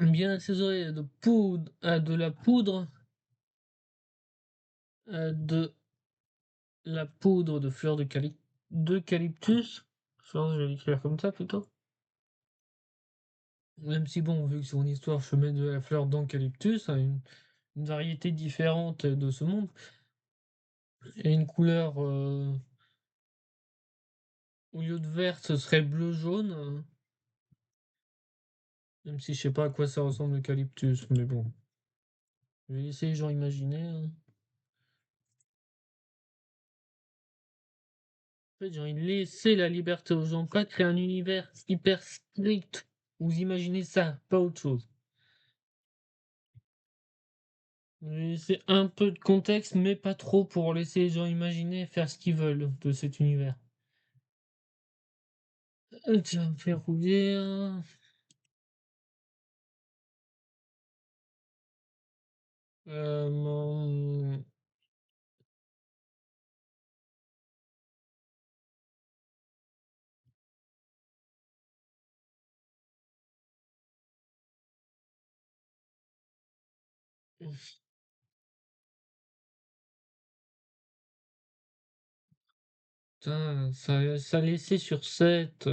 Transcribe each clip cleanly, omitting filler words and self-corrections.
bien assaisonner de la poudre, de la poudre de fleurs d'eucalyptus. Enfin, je vais l'écrire comme ça plutôt. Même si bon, vu que c'est mon histoire, je mets de la fleur d'eucalyptus, hein, une variété différente de ce monde, et une couleur, au lieu de vert, ce serait bleu-jaune, même si je sais pas à quoi ça ressemble l'eucalyptus, mais bon, je vais laisser les gens imaginer, hein. En fait, j'ai envie de laisser la liberté aux gens, pas créer un univers hyper strict. Vous imaginez ça, pas autre chose. C'est un peu de contexte, mais pas trop pour laisser les gens imaginer et faire ce qu'ils veulent de cet univers. Tu vas me faire rougir. Mon... Putain, ça laissait sur 7.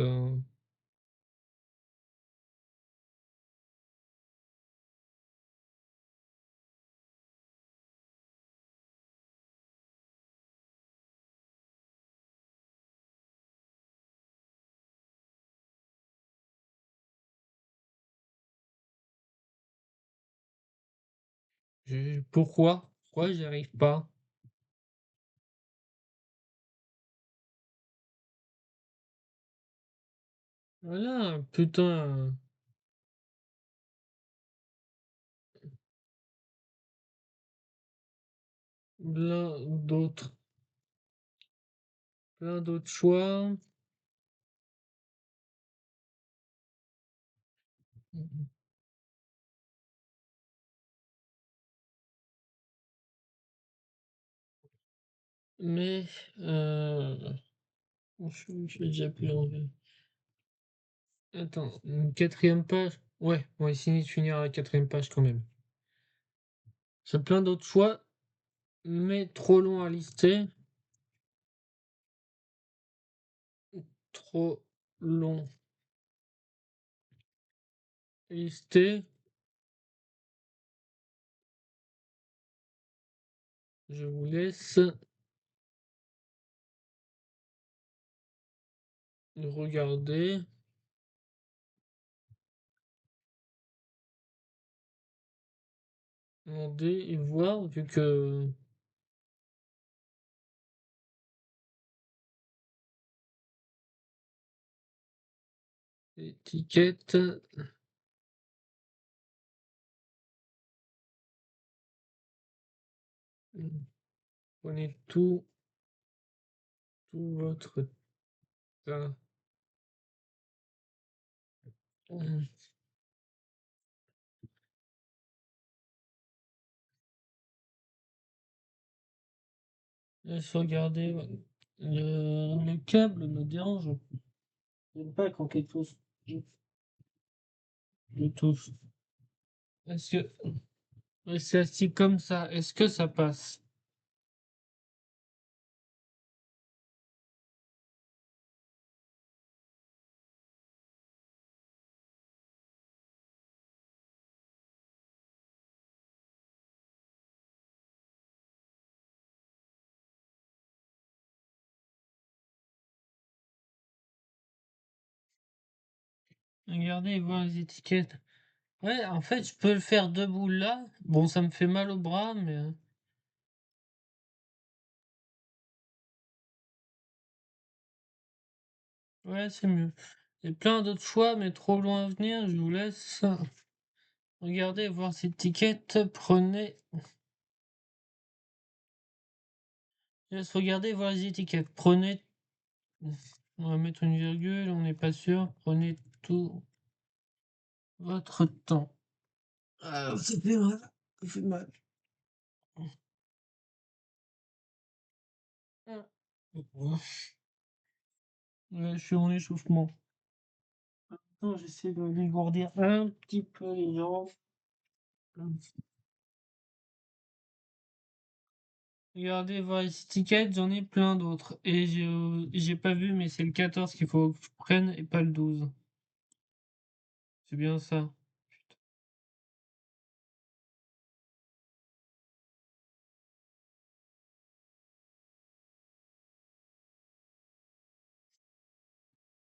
Pourquoi? Pourquoi j'y arrive pas? Voilà, putain. Plein d'autres. Plein d'autres choix. Mais je l'ai déjà plus envie. Attends, une quatrième page? Ouais, on va essayer de finir à la quatrième page quand même. J'ai plein d'autres choix, mais trop long à lister. Trop long à lister. Je vous laisse regarder, demander et voir, vu que l'étiquette. Prenez tout votre temps. Laisse regarder. Ouais. Le câble me dérange. J'aime pas quand quelque chose je touche. Est-ce que c'est assis comme ça? Est-ce que ça passe? Regardez, voir les étiquettes. Ouais, en fait, je peux le faire debout là. Bon, ça me fait mal au bras, mais ouais, c'est mieux. Il y a plein d'autres choix, mais trop loin à venir. Je vous laisse regarder, voir ces étiquettes. Prenez. Je laisse regarder, voir les étiquettes. Prenez. On va mettre une virgule, on n'est pas sûr. Prenez tout votre temps. Ah, ça fait mal. Ça fait mal. Ouais, je suis en échauffement. Attends, j'essaie de dégourdir un petit peu les jambes. Regardez, voir les tickets, j'en ai plein d'autres. Et j'ai pas vu, mais c'est le 14 qu'il faut que je prenne et pas le 12. C'est bien ça.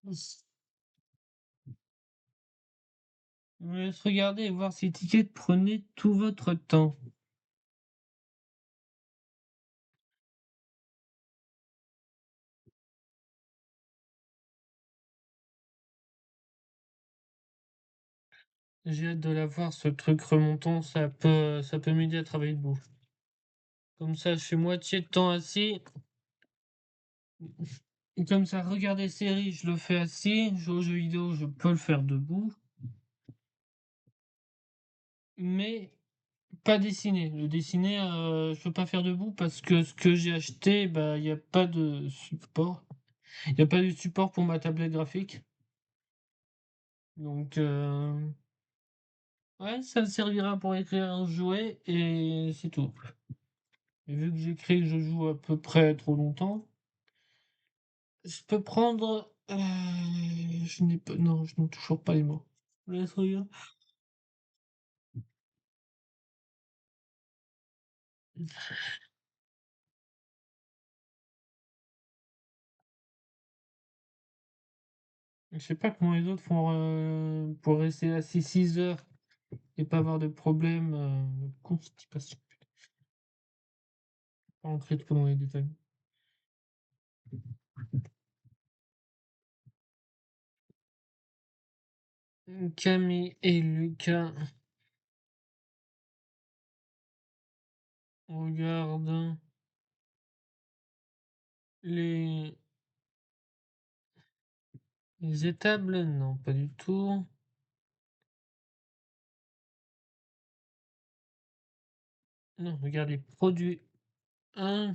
Je vous laisse regarder et voir ces tickets, prenez tout votre temps. J'ai hâte de la voir, ce truc remontant, ça peut m'aider à travailler debout. Comme ça, je fais moitié de temps assis. Et comme ça, regarder séries, je le fais assis. Jouer aux jeux vidéo, je peux le faire debout. Mais pas dessiner. Le dessiner, je peux pas faire debout parce que ce que j'ai acheté, bah, il n'y a pas de support. Il n'y a pas de support pour ma tablette graphique. Donc, ouais, ça me servira pour écrire un jouet et c'est tout. Et vu que j'écris que je joue à peu près trop longtemps, je peux prendre. Je n'ai pas. Non, je n'ai toujours pas les mots. Je laisse regarder. Je sais pas comment les autres font pour rester assis 6 heures et pas avoir de problème de constipation. Pas entrer trop dans les détails. Camille et Lucas regardent les, les étables. Non, pas du tout. Non, regarde les produits. Un,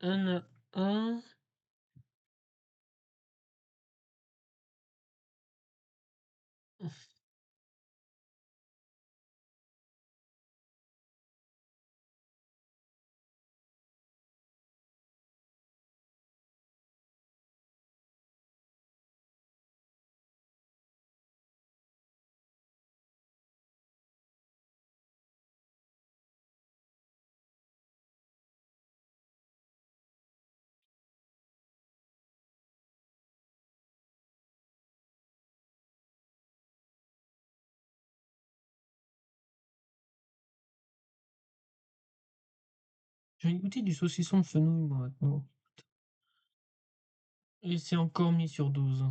un à un. Je vais goûter du saucisson de fenouil, moi, maintenant. Et c'est encore mis sur 12.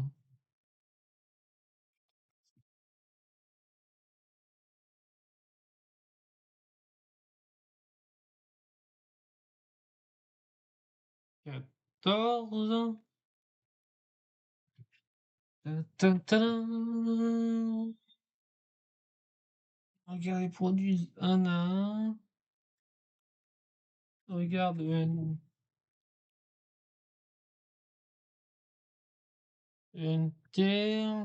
14. Ta-ta-ta-da. Regarde les produits un à un. Regarde Enter.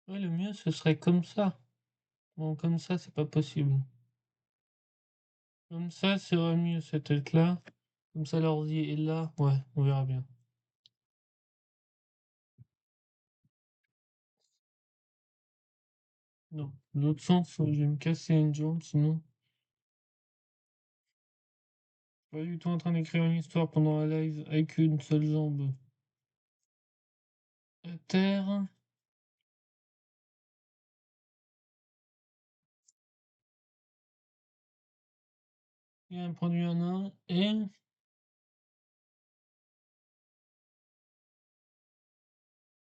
Ouais, le mieux, ce serait comme ça. Bon, comme ça, c'est pas possible. Comme ça, serait mieux, cette tête-là. Comme ça, l'ordi est là. Ouais, on verra bien. Non, l'autre sens, je vais me casser une jambe, sinon. Pas du tout en train d'écrire une histoire pendant un live avec une seule jambe à terre. Il y a un produit en un et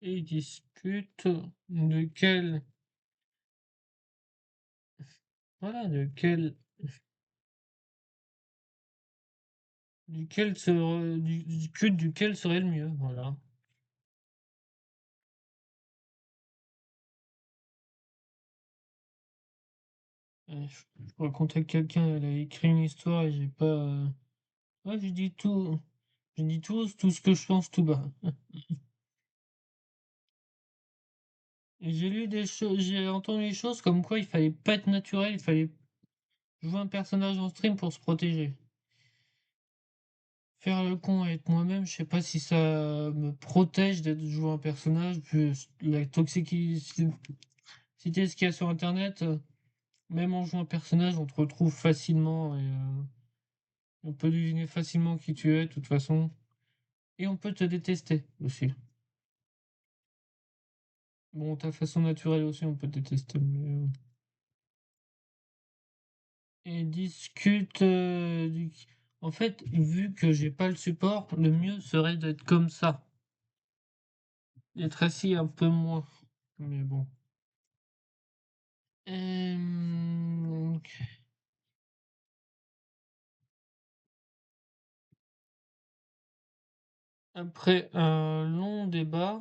ils discutent de quel. Voilà, de quel. Duquel serait, duquel serait le mieux. Voilà. Je pourrais contacter quelqu'un, elle a écrit une histoire et j'ai pas. Ouais, j'ai dit tout. J'ai dit tout ce que je pense tout bas. J'ai lu des choses, j'ai entendu des choses comme quoi il fallait pas être naturel, il fallait jouer un personnage en stream pour se protéger. Faire le con et être moi-même, je sais pas si ça me protège d'être jouer un personnage, vu la toxicité ce qu'il y a sur internet, même en jouant un personnage, on te retrouve facilement et on peut deviner facilement qui tu es de toute façon. Et on peut te détester aussi. Bon, ta façon naturelle aussi, on peut te détester, mais et discute, en fait, vu que j'ai pas le support, le mieux serait d'être comme ça. D'être assis un peu moins, mais bon. Hem, après un long débat,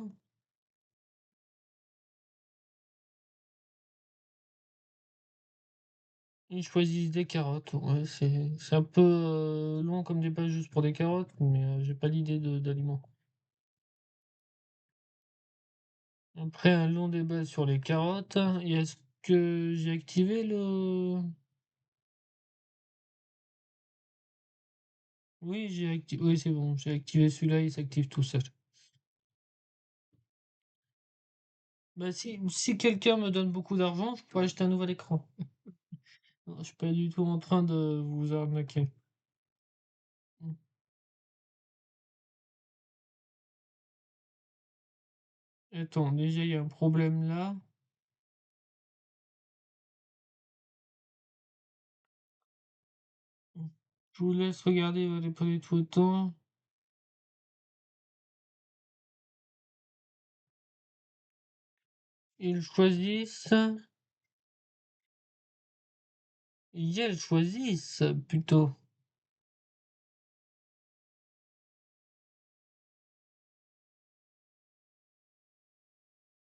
ils choisissent des carottes. Ouais, c'est un peu, long comme débat juste pour des carottes, mais j'ai pas l'idée de d'aliments. Après un long débat sur les carottes, et est-ce que j'ai activé le oui, j'ai activé. Oui, c'est bon, j'ai activé celui-là, il s'active tout seul. Bah, si quelqu'un me donne beaucoup d'argent, je pourrais acheter un nouvel écran. Non, je suis pas du tout en train de vous arnaquer. Mmh. Attends, déjà, il y a un problème là. Mmh. Je vous laisse regarder, les pas tout autant. Ils choisissent elles choisissent plutôt.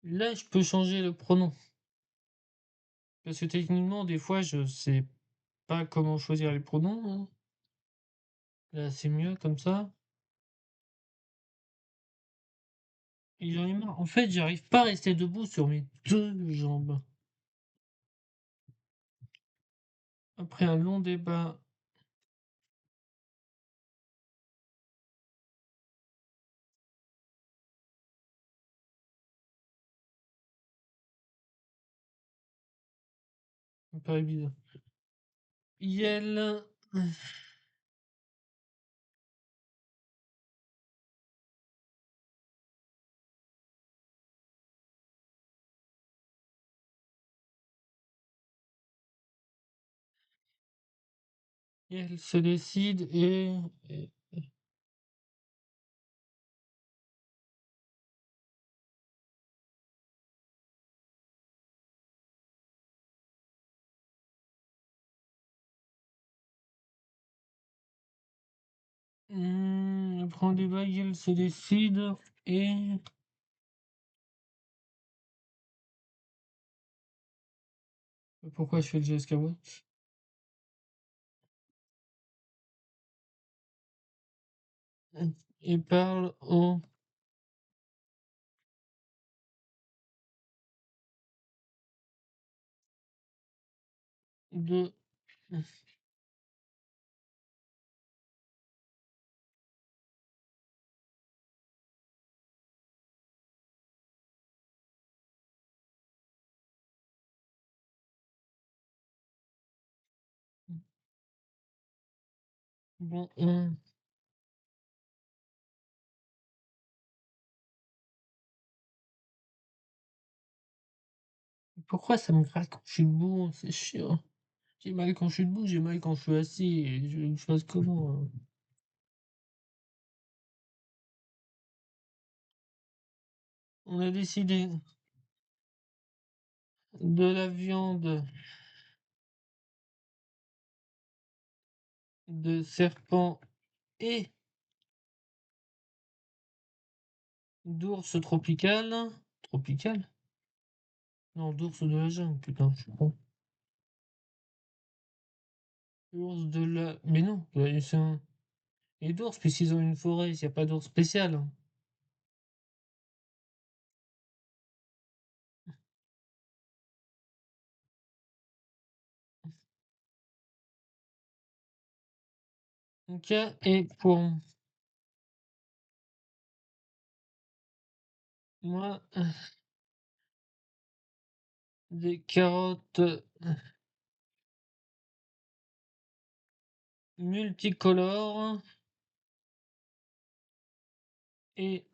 Là, je peux changer le pronom. Parce que techniquement, des fois, je sais pas comment choisir les pronoms, hein. Là, c'est mieux comme ça. Et j'en ai marre. En fait, j'arrive pas à rester debout sur mes 2 jambes. Après un long débat, pas évident. Yel, Yel se décide et après un débat, Yel se décide et pourquoi je fais le geste kawaii? Et parle au de bon, pourquoi ça me gratte quand je suis debout? C'est chiant. J'ai mal quand je suis debout, j'ai mal quand je suis assis et je veux que je fasse comment, On a décidé de la viande de serpent et d'ours tropical. Tropical? Non, d'ours de la jungle, putain, je suis con. Ours de la mais non, c'est un et d'ours puisqu'ils ont une forêt, il y a pas d'ours spécial, hein. OK et pour moi, des carottes, multicolores et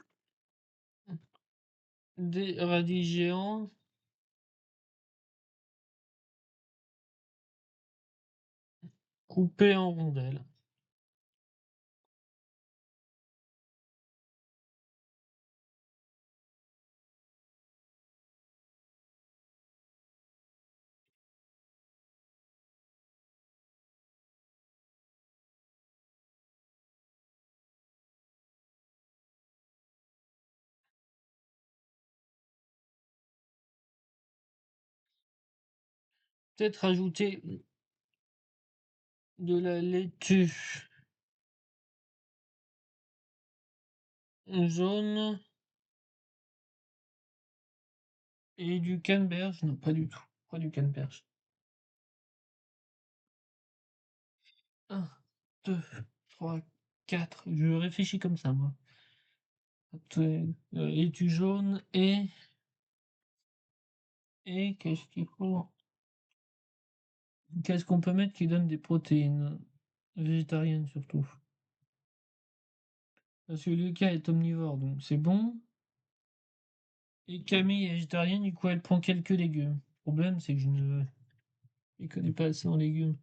des radis géants coupés en rondelles. Peut-être rajouter de la laitue jaune et du canneberge. Non, pas du tout, pas du canneberge. 1, 2, 3, 4. Je réfléchis comme ça, moi. Laitue jaune et qu'est-ce qu'il faut? Qu'est-ce qu'on peut mettre qui donne des protéines? Végétariennes surtout. Parce que Lucas est omnivore, donc c'est bon. Et Camille est végétarienne, du coup elle prend quelques légumes. Le problème, c'est que je ne les connais pas assez en légumes.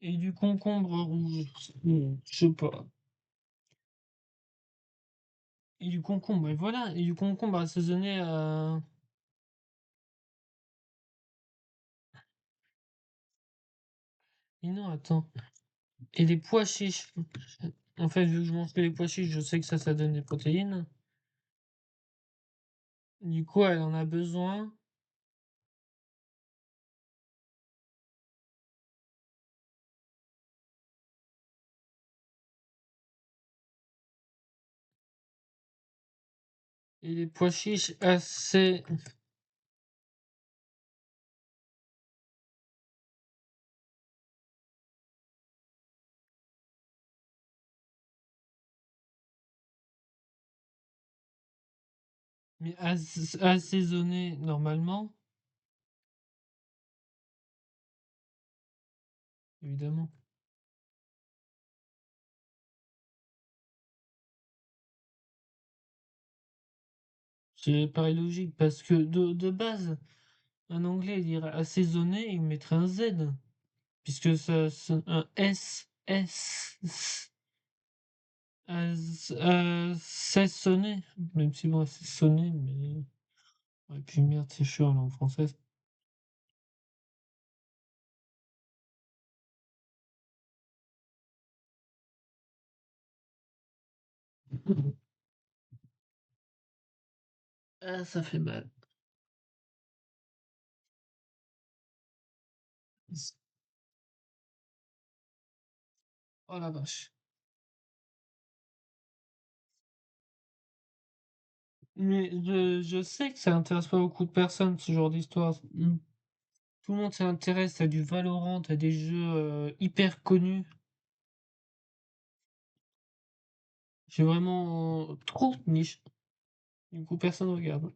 Et du concombre rouge. Je sais pas. Et du concombre, et voilà. Et du concombre assaisonné à. Et non, attends. Et les pois chiches. En fait, vu que je mange que les pois chiches, je sais que ça donne des protéines. Du coup, elle en a besoin. Et les pois chiches assez. Mais assaisonnés normalement, évidemment. C'est pareil logique, parce que de base, un anglais il dirait assaisonné, il mettrait un Z. Puisque un assaisonné, même si bon, assaisonné, mais. Et puis merde, c'est chaud en langue française. Ah, ça fait mal. Oh la vache. Mais je sais que ça intéresse pas beaucoup de personnes, ce genre d'histoire. Tout le monde s'intéresse à du Valorant, à des jeux hyper connus. C'est vraiment trop niche. Du coup, personne regarde.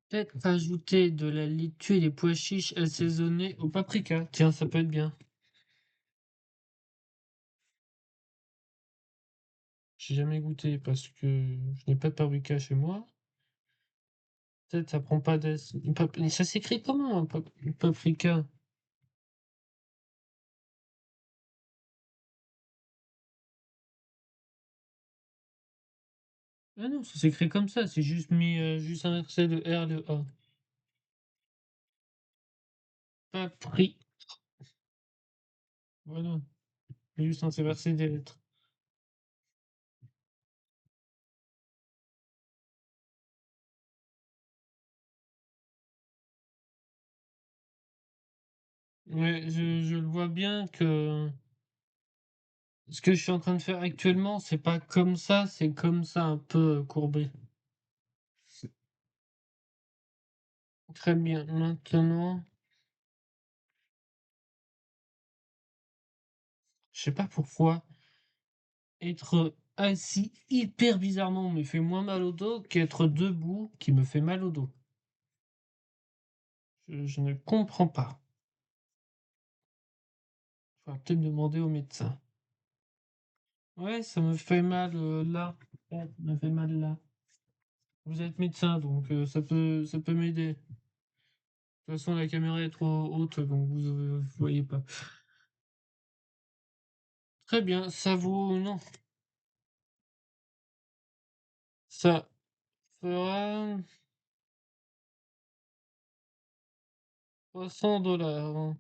Peut-être ajouter de la laitue et des pois chiches assaisonnés au paprika. Tiens, ça peut être bien. J'ai jamais goûté parce que je n'ai pas de paprika chez moi. Peut-être ça prend pas ça s'écrit comment un paprika? Ah non, ça s'écrit comme ça, c'est juste mis juste inversé le R, le A. Papri. Voilà. Juste inversé des lettres. Ouais, je le vois bien que ce que je suis en train de faire actuellement, c'est pas comme ça, c'est comme ça un peu courbé. Très bien. Maintenant, Je sais pas pourquoi. Être assis hyper bizarrement me fait moins mal au dos qu'être debout qui me fait mal au dos. Je ne comprends pas. Faudra peut-être demander au médecin. Ouais, ça me fait mal là. Ouais, ça me fait mal là. Vous êtes médecin, donc ça peut m'aider. De toute façon, la caméra est trop haute, donc vous voyez pas. Très bien, ça vaut... Non, ça fera 300 $.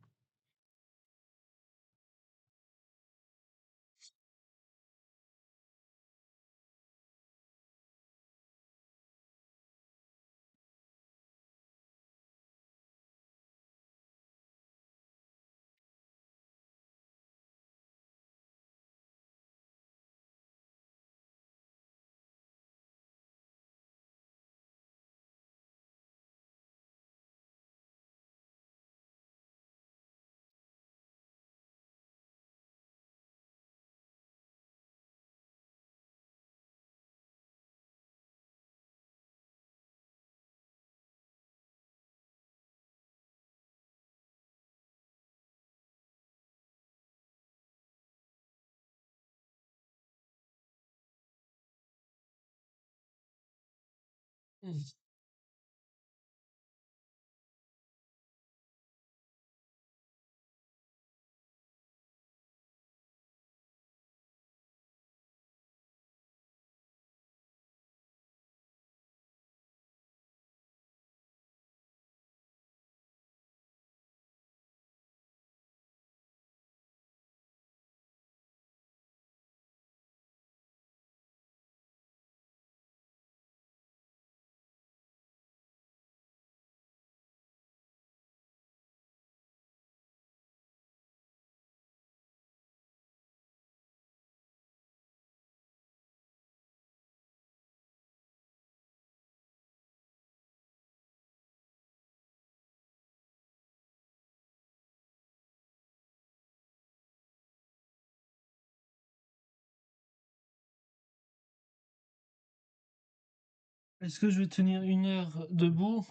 Est-ce que je vais tenir 1 heure debout?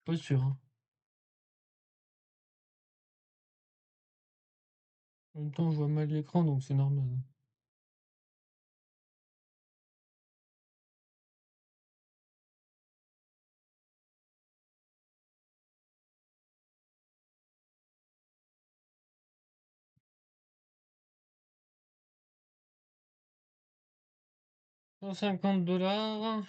Pas sûr, hein. En même temps, je vois mal l'écran, donc c'est normal. 150 $.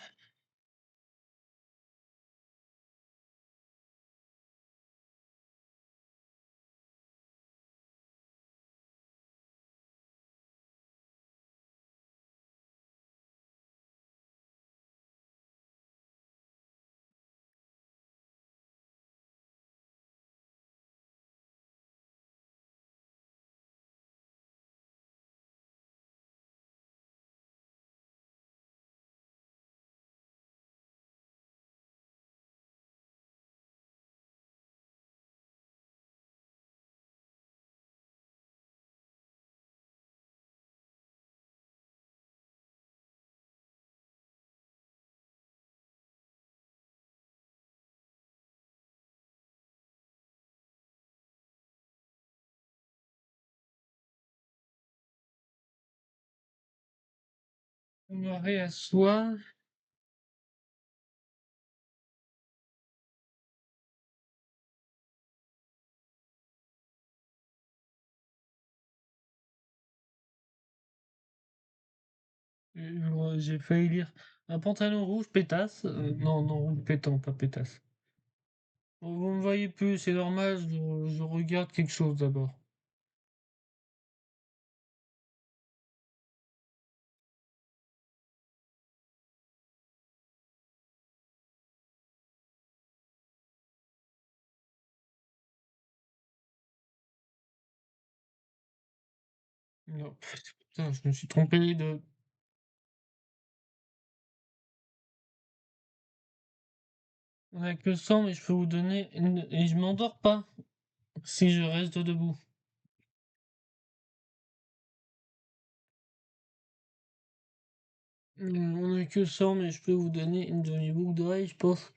Je me réassois. J'ai failli lire un pantalon rouge pétasse. Non, non, rouge pétant, pas pétasse. Bon, vous me voyez plus, c'est normal, je regarde quelque chose d'abord. Non, putain, je me suis trompé de. On a que 100, mais je peux vous donner. Et je m'endors pas si je reste debout. On a que 100, mais je peux vous donner une demi-boucle d'oreille, je pense.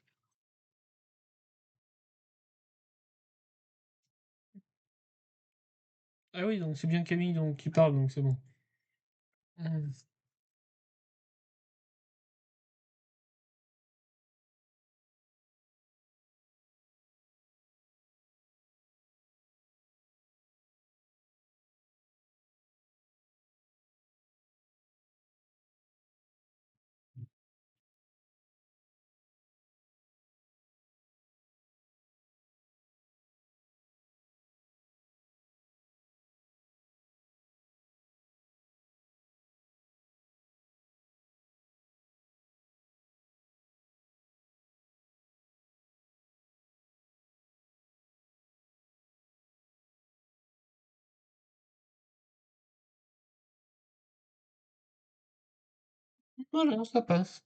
Ah oui, donc c'est bien Camille donc, qui parle, donc c'est bon. Mmh. Voilà, ça passe.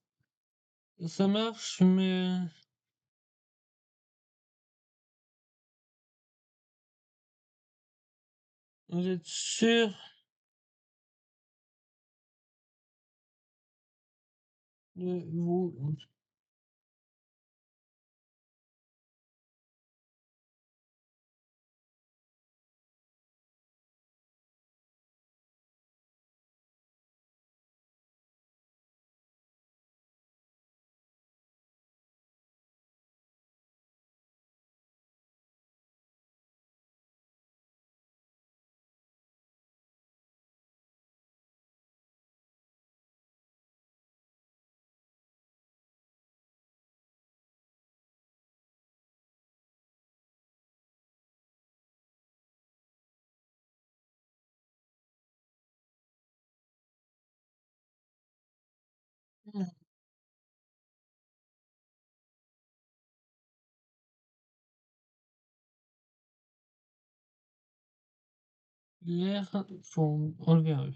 Ça marche, mais vous êtes sûr de vous. L'air, faut enlever un E.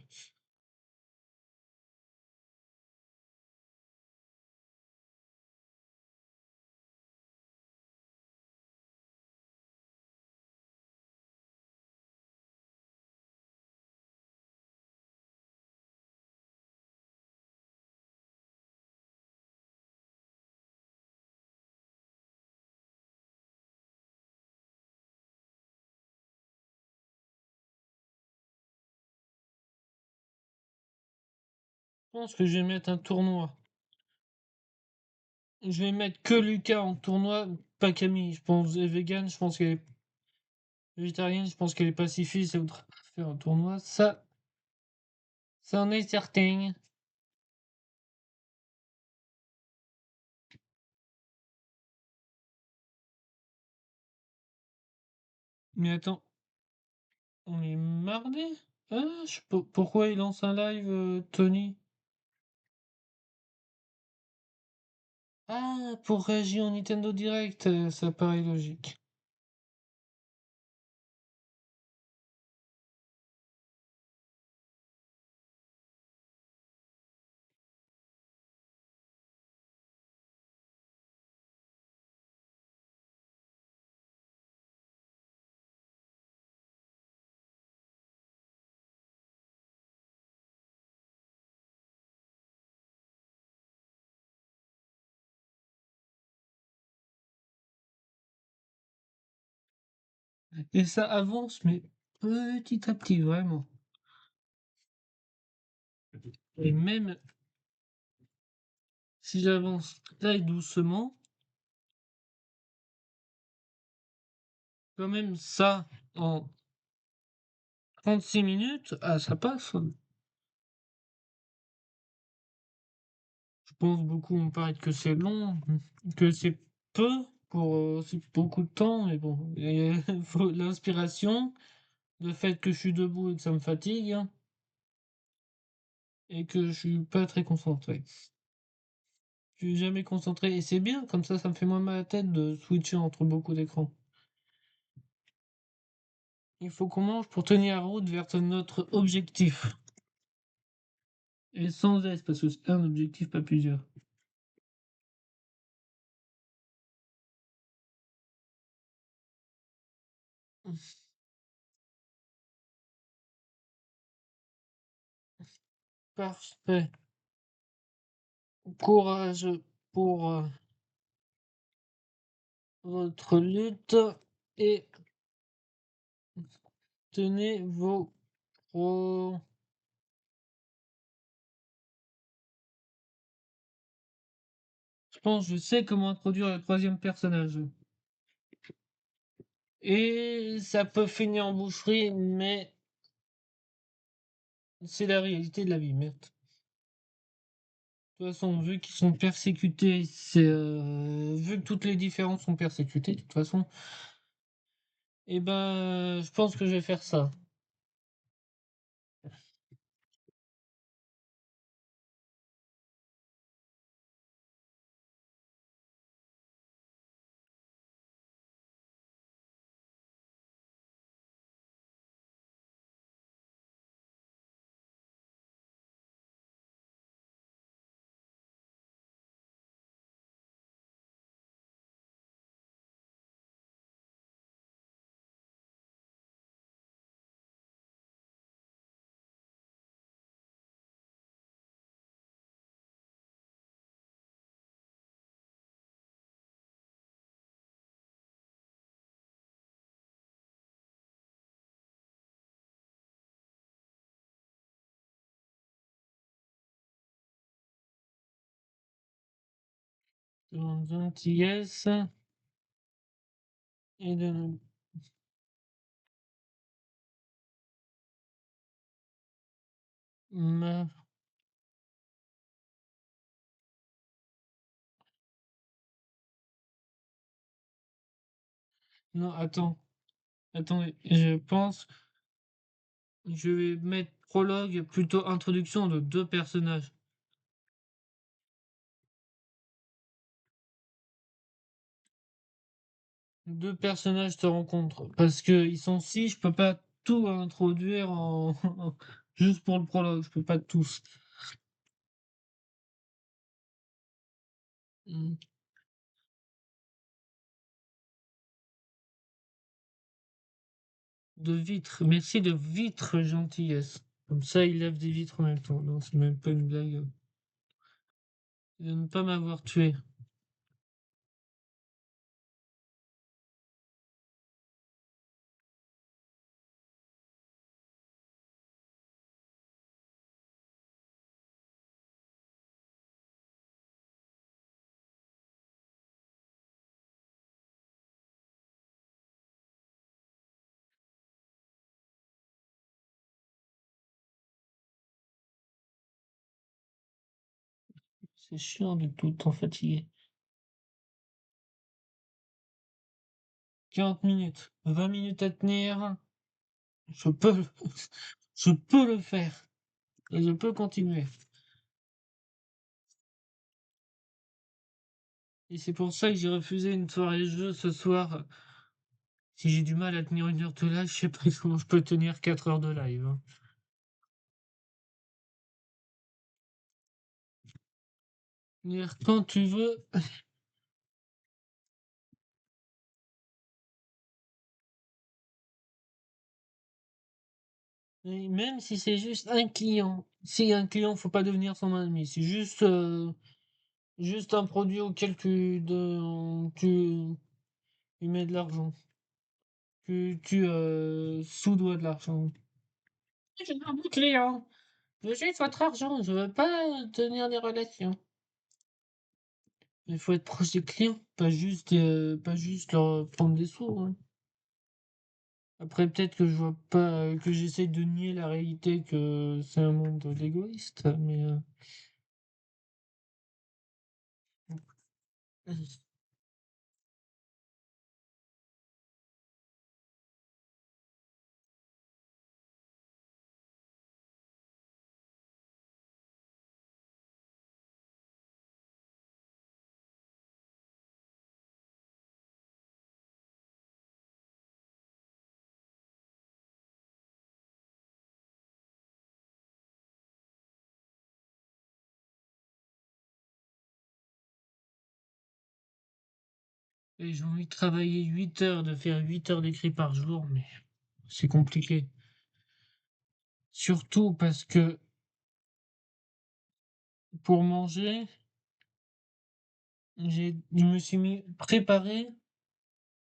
Je pense que je vais mettre un tournoi. Je vais mettre que Lucas en tournoi, pas Camille. Je pense qu'elle est vegan, je pense qu'elle est végétarienne, je pense qu'elle est pacifiste, elle voudra faire un tournoi. Ça en est certain. Mais attends, on est mardi? Ah, pourquoi il lance un live, Tony? Ah, pour réagir au Nintendo Direct, ça paraît logique. Et ça avance, mais petit à petit, vraiment. Et même si j'avance très doucement, quand même ça, en 36 minutes, ah, ça passe. Je pense beaucoup vont paraître que c'est long, que c'est peu pour c'est beaucoup de temps, mais bon, et, faut l'inspiration, le fait que je suis debout et que ça me fatigue, hein, et que je suis pas très concentré. Je suis jamais concentré et c'est bien, comme ça me fait moins mal à la tête de switcher entre beaucoup d'écrans. Il faut qu'on mange pour tenir la route vers notre objectif. Et sans S, parce que c'est un objectif, pas plusieurs. Parfait. courage pour votre lutte et tenez vos pro. Je pense que je sais comment introduire le troisième personnage. Et ça peut finir en boucherie, mais c'est la réalité de la vie, merde. De toute façon, vu qu'ils sont persécutés, vu que toutes les différences sont persécutées, de toute façon, et ben, je pense que je vais faire ça. Dans un TS et de ma... Non, attends, je pense je vais mettre prologue, plutôt introduction de deux personnages. Deux personnages te rencontrent. Parce que ils sont six, je peux pas tout introduire en juste pour le prologue, je peux pas tous. Hmm. De vitres. Merci de vitres, gentillesse. Comme ça, il lève des vitres en même temps. Non, c'est même pas une blague. De ne pas m'avoir tué. C'est chiant de tout le temps fatigué. 40 minutes. 20 minutes à tenir. Je peux, je peux le faire. Et je peux continuer. Et c'est pour ça que j'ai refusé une soirée jeu ce soir. Si j'ai du mal à tenir une heure de live, je sais pas comment je peux tenir 4 heures de live, hein. Venir quand tu veux. Et même si c'est juste un client. Si un client, faut pas devenir son ami. C'est juste un produit auquel tu lui mets de l'argent. Tu sous-dois de l'argent. Je veux un bon client. Je veux juste votre argent. Je veux pas tenir des relations. Il faut être proche des clients, pas juste leur prendre des sous, hein. Après, peut-être que je vois pas, que j'essaie de nier la réalité que c'est un monde d'égoïstes, mais et j'ai envie de travailler 8 heures, de faire 8 heures d'écrit par jour, mais c'est compliqué. Surtout parce que pour manger, je me suis mis préparé,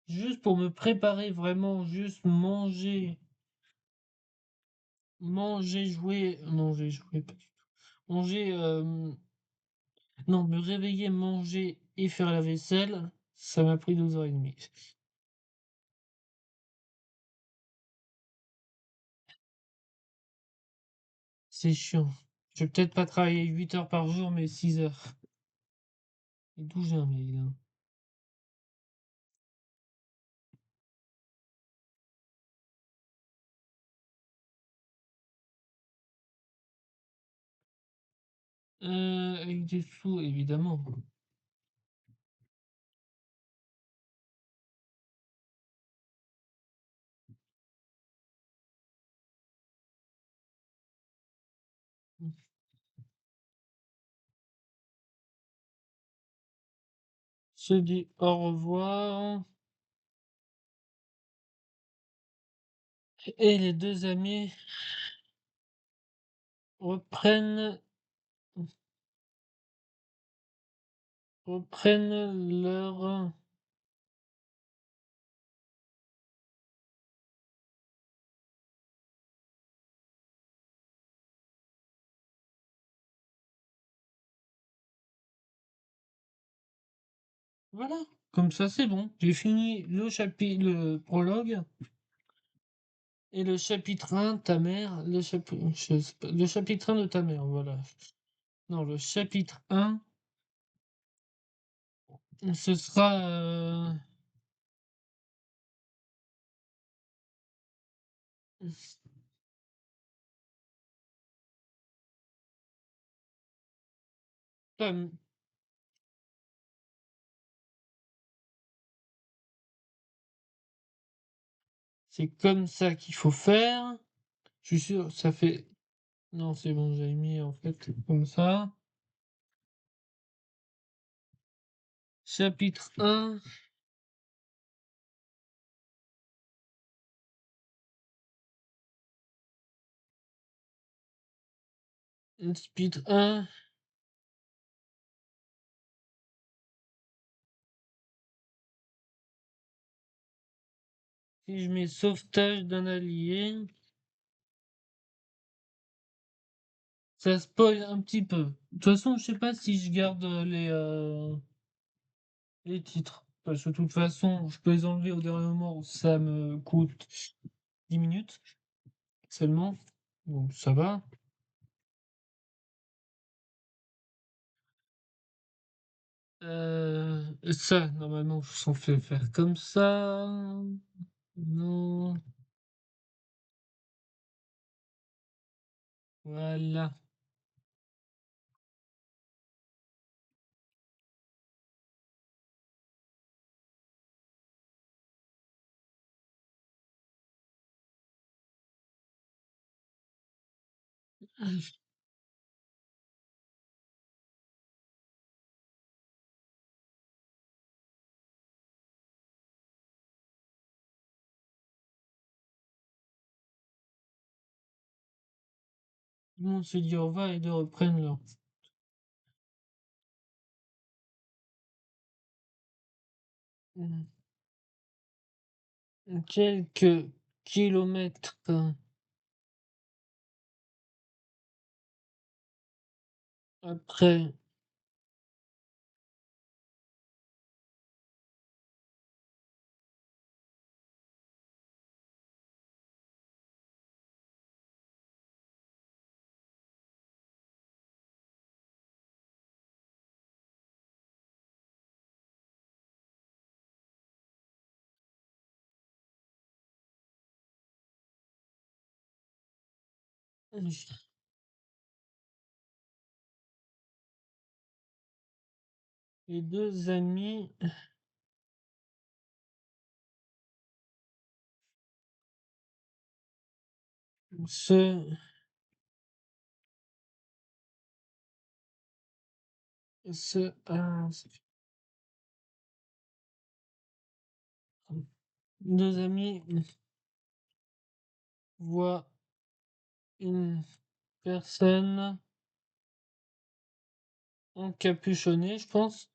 juste pour me préparer vraiment, juste jouer, pas du tout. Manger, non, me réveiller, manger et faire la vaisselle, ça m'a pris 2 heures et demie. C'est chiant. Je vais peut-être pas travailler 8 heures par jour, mais 6 heures. Et d'où j'ai un mail, là? Avec des sous, évidemment. Se dit au revoir et les 2 amis reprennent leur voilà, comme ça c'est bon. J'ai fini le prologue et le chapitre 1, ta mère, je sais pas, le chapitre 1 de ta mère, voilà. Non, le chapitre 1, ce sera, comme c'est comme ça qu'il faut faire. Je suis sûr, ça fait non, c'est bon, j'avais mis en fait comme ça. Chapitre 1, chapitre 1, si je mets sauvetage d'un allié, ça spoil un petit peu. De toute façon, je sais pas si je garde les titres. Parce que de toute façon, je peux les enlever au dernier moment, ça me coûte 10 minutes seulement. Donc ça va. Ça, normalement, je suis censé faire comme ça. Non, voilà. Tout le monde se dit au revoir et de reprennent leur. Quelques kilomètres après les 2 amis se se ah, 2 amis voient une personne encapuchonnée, je pense.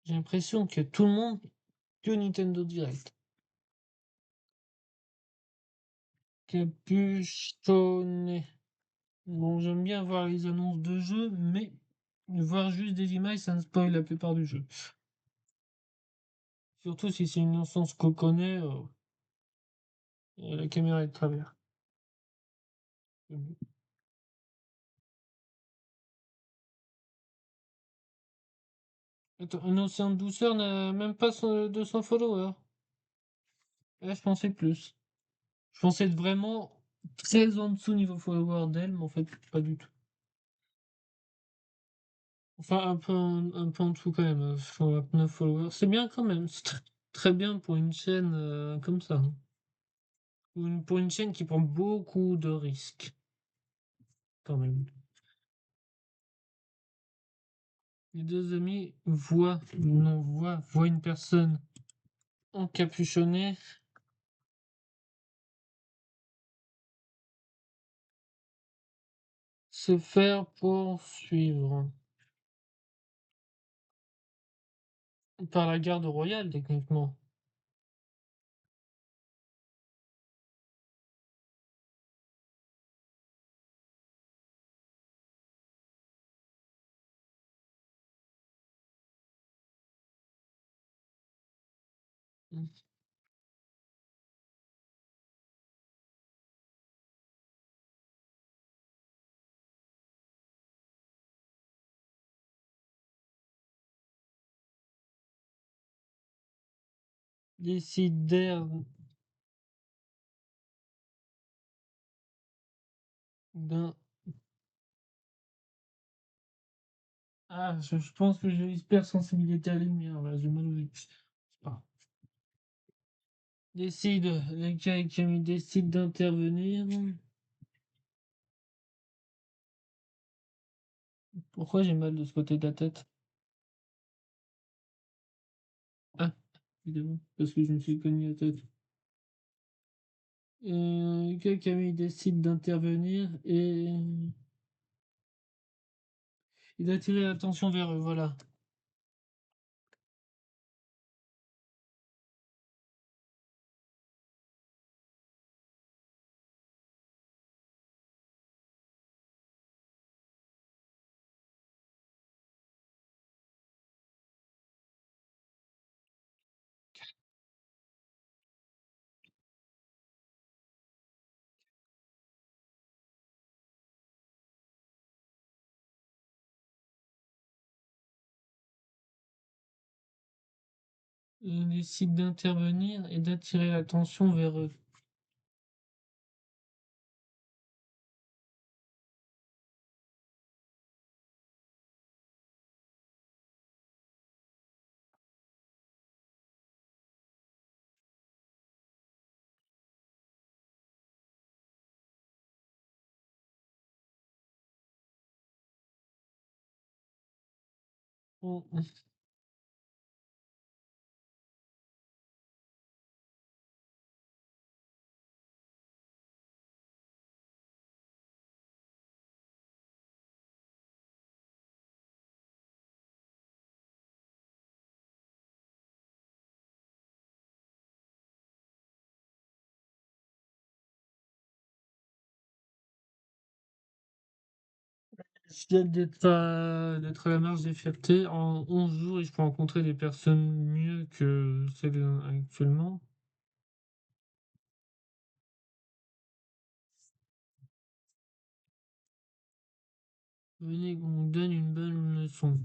J'ai l'impression que tout le monde que Nintendo Direct. Capuchonné. Bon, j'aime bien voir les annonces de jeux, mais voir juste des images, ça me spoil la plupart du jeu. Surtout si c'est une licence qu'on connaît, la caméra est de travers. Attends, un océan de douceur n'a même pas 200 followers. Ouais, je pensais plus. Je pensais être vraiment très en dessous niveau follower d'elle, mais en fait, pas du tout. Enfin, un peu en dessous quand même. 129 followers. C'est bien quand même. C'est très bien pour une chaîne comme ça, hein. Pour une chaîne qui prend beaucoup de risques, quand même. Les deux amis voient une personne encapuchonnée se faire poursuivre par la garde royale, techniquement. Décidèrent d'un. Ah, je pense que j'ai l'hypersensibilité à la lumière, là, j'ai mal aux yeux. C'est pas grave. Les Camille décide d'intervenir. Pourquoi j'ai mal de ce côté de la tête? Ah, évidemment, parce que je me suis cogné la tête. Camille décide d'intervenir et d'attirer l'attention vers eux, voilà. Ils décident d'intervenir et d'attirer l'attention vers eux. Oh, j'ai hâte d'être à la marche des fiertés. En 11 jours, et je peux rencontrer des personnes mieux que celles actuellement. Venez qu'on donne une bonne leçon.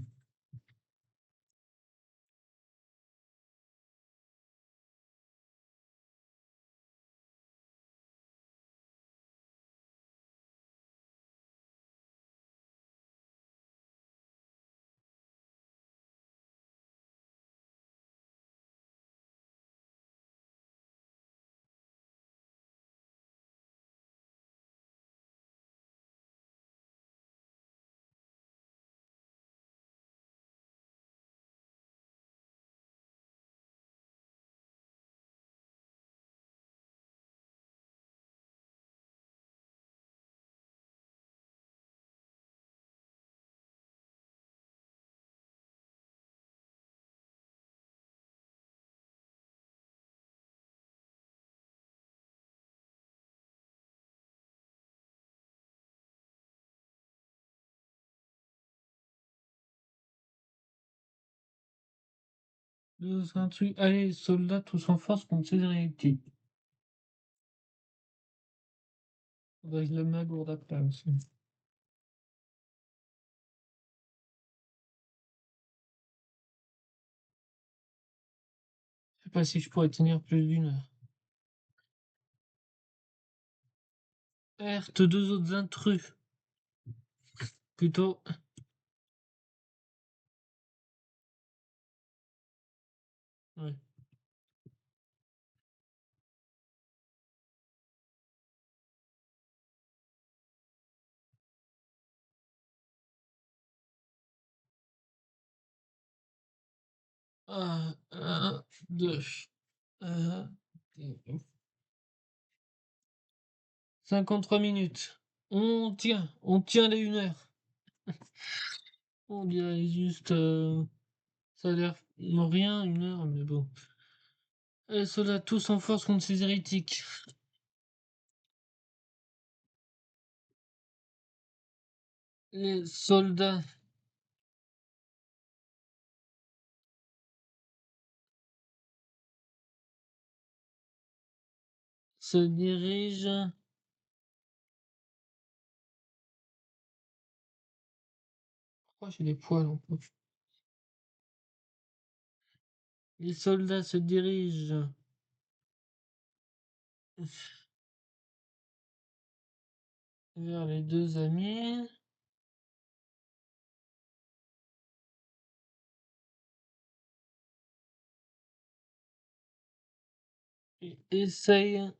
Un truc. Allez, soldats tous en force contre Cédric. Faudrait que je le mette à gourde après aussi. Je sais pas si je pourrais tenir plus d'une heure. Heurte deux autres intrus. Plutôt. Ouais. Un, deux. Euh, 53 minutes. On tient les 1 heure. On dirait juste. Ça a l'air rien, 1 heure, mais bon. Les soldats tous en force contre ces hérétiques. Les soldats se dirigent. Pourquoi j'ai des poils en plus? Les soldats se dirigent vers les deux amis. Et essayent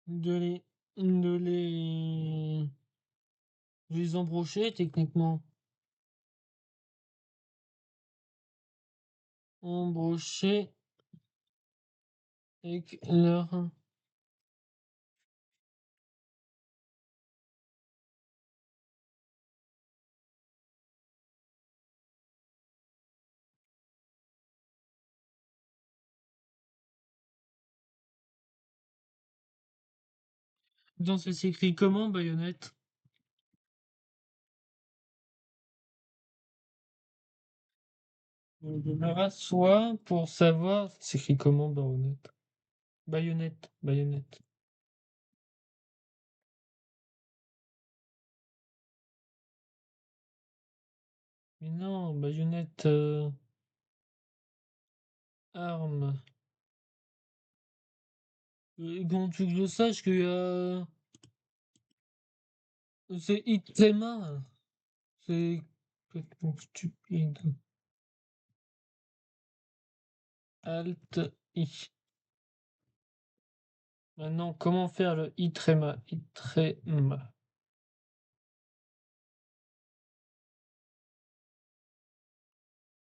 de les, de les embrocher techniquement. Embrocher avec leur. Dans ça s'écrit comment, baïonnette? Je me rassois pour savoir. Ça s'écrit comment, baïonnette? Baïonnette, baïonnette. Mais non, baïonnette, arme. Comment tu veux que je sache qu'il y a. C'est Itrema. C'est complètement stupide. Alt I. Maintenant, comment faire le Itrema? Itrema.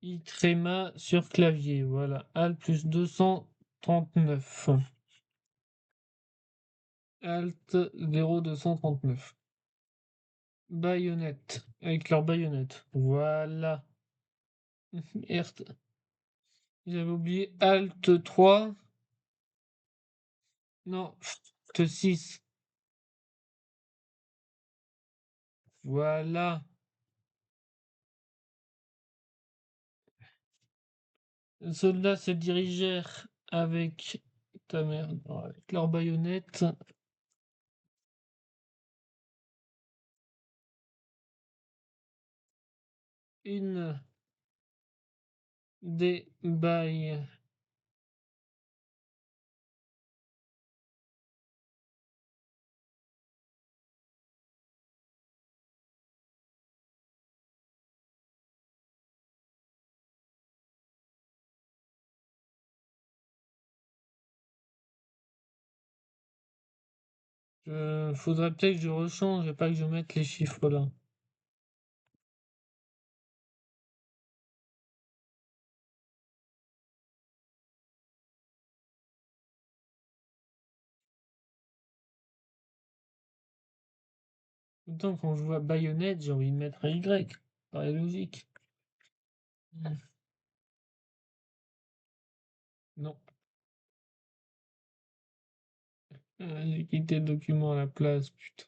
Itrema sur clavier. Voilà. Alt plus 239. Alt 0239. Baïonnette. Avec leur baïonnette. Voilà. Merde. J'avais oublié Alt 3. Non, Alt 6. Voilà. Les soldats se dirigèrent avec ta mère, non, avec leur baïonnette. Une des bailles. Faudrait peut-être que je rechange et pas que je mette les chiffres là. Autant quand je vois baïonnette, j'ai envie de mettre un Y. Paraît logique. Hmm. Non. J'ai quitté le document à la place, putain.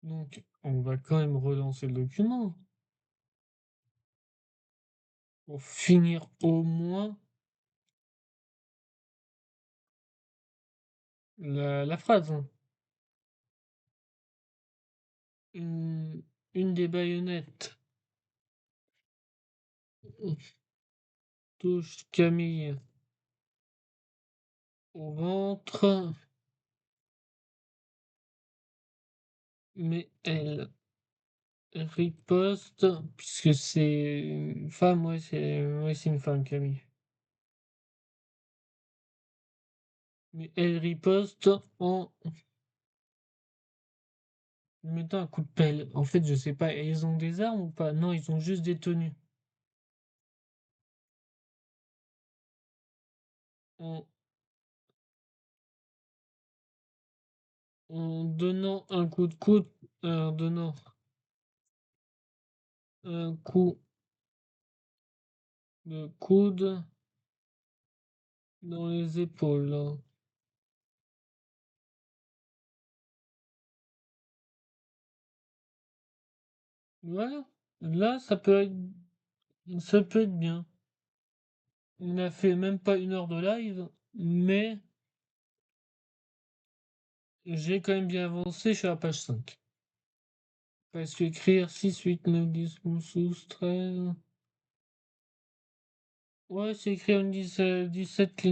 Donc, on va quand même relancer le document pour finir au moins la phrase, hein. Une, une des baïonnettes touche Camille au ventre, mais elle riposte, puisque c'est une femme, ouais, c'est une femme, Camille. Mais elle riposte en mettant un coup de pelle. En fait, je sais pas, ils ont des armes ou pas? Non, ils ont juste des tenues. En, en donnant un coup de coude, en donnant un coup de coude dans les épaules. Voilà. Là, ça peut être bien. On a fait même pas 1 heure de live, mais j'ai quand même bien avancé, je suis à la page 5. Parce qu'écrire 6, 8, 9, 10, 11, 12, 13. Ouais, c'est écrire une 17 lignes.